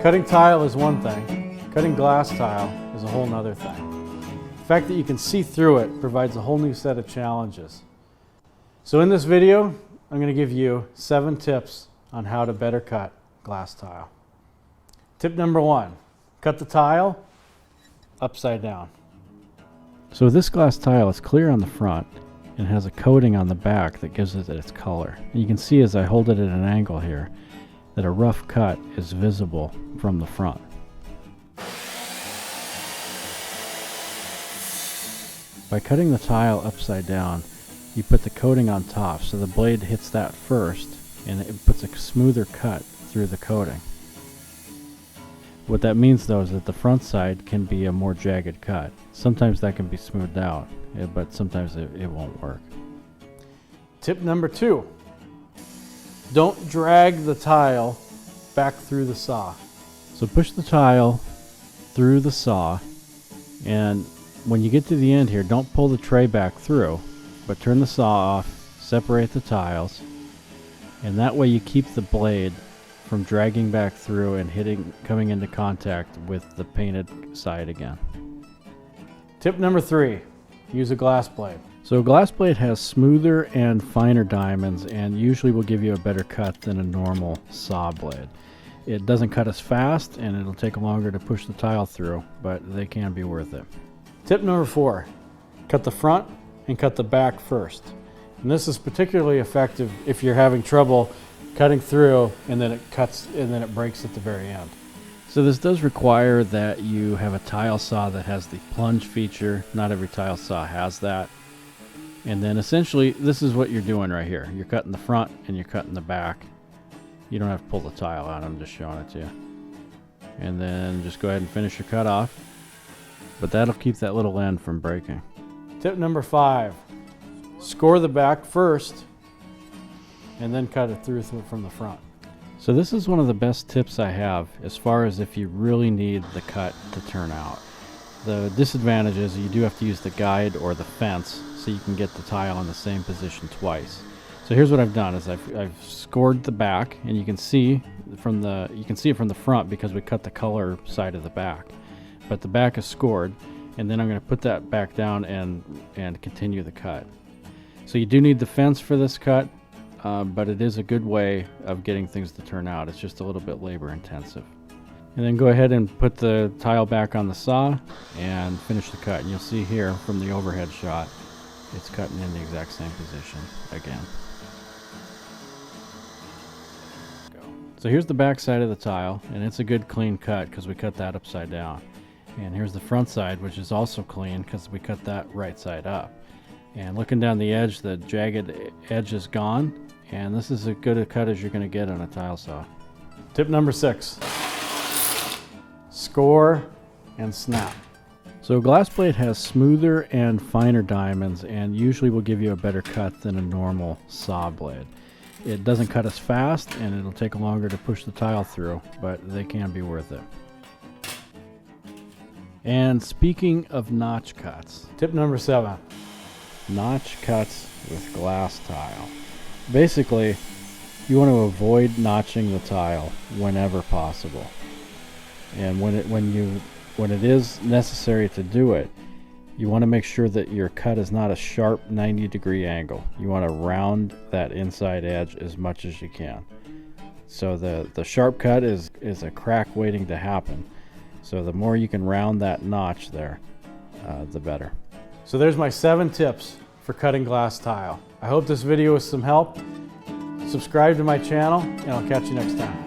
Cutting tile is one thing. Cutting glass tile is a whole nother thing. The fact that you can see through it provides a whole new set of challenges. So in this video, I'm going to give you 7 tips on how to better cut glass tile. Tip number 1, cut the tile upside down. So this glass tile is clear on the front and has a coating on the back that gives it its color. And you can see as I hold it at an angle here that a rough cut is visible from the front. By cutting the tile upside down, you put the coating on top so the blade hits that first and it puts a smoother cut through the coating. What that means though is that the front side can be a more jagged cut. Sometimes that can be smoothed out, but sometimes it won't work. Tip number 2, don't drag the tile back through the saw. So push the tile through the saw, and when you get to the end here, don't pull the tray back through, but turn the saw off, separate the tiles, and that way you keep the blade from dragging back through and coming into contact with the painted side again. Tip number 3, use a glass blade. So a glass blade has smoother and finer diamonds and usually will give you a better cut than a normal saw blade. It doesn't cut as fast and it'll take longer to push the tile through, but they can be worth it. Tip number 4, cut the front and cut the back first. And this is particularly effective if you're having trouble cutting through and then it cuts and then it breaks at the very end. So this does require that you have a tile saw that has the plunge feature. Not every tile saw has that. And then essentially this is what you're doing right here. You're cutting the front and you're cutting the back. You don't have to pull the tile out, I'm just showing it to you. And then just go ahead and finish your cut off. But that'll keep that little end from breaking. Tip number 5, score the back first and then cut it through from the front. So this is one of the best tips I have as far as if you really need the cut to turn out. The disadvantage is you do have to use the guide or the fence so you can get the tile in the same position twice. So here's what I've done is I've scored the back, and you can see it from the front because we cut the color side of the back. But the back is scored, and then I'm going to put that back down and continue the cut. So you do need the fence for this cut, but it is a good way of getting things to turn out. It's just a little bit labor intensive. And then go ahead and put the tile back on the saw and finish the cut. And you'll see here from the overhead shot, it's cutting in the exact same position again. So here's the back side of the tile, and it's a good clean cut because we cut that upside down. And here's the front side, which is also clean because we cut that right side up. And looking down the edge, the jagged edge is gone, and this is as good a cut as you're going to get on a tile saw. Tip number 6, score and snap. So a glass blade has smoother and finer diamonds and usually will give you a better cut than a normal saw blade. It doesn't cut as fast and it'll take longer to push the tile through, but they can be worth it. And speaking of notch cuts, tip number 7, notch cuts with glass tile. Basically, you want to avoid notching the tile whenever possible. And when it is necessary to do it, you want to make sure that your cut is not a sharp 90-degree angle. You want to round that inside edge as much as you can. So the sharp cut is a crack waiting to happen. So the more you can round that notch there, the better. So there's my 7 tips for cutting glass tile. I hope this video was some help. Subscribe to my channel and I'll catch you next time.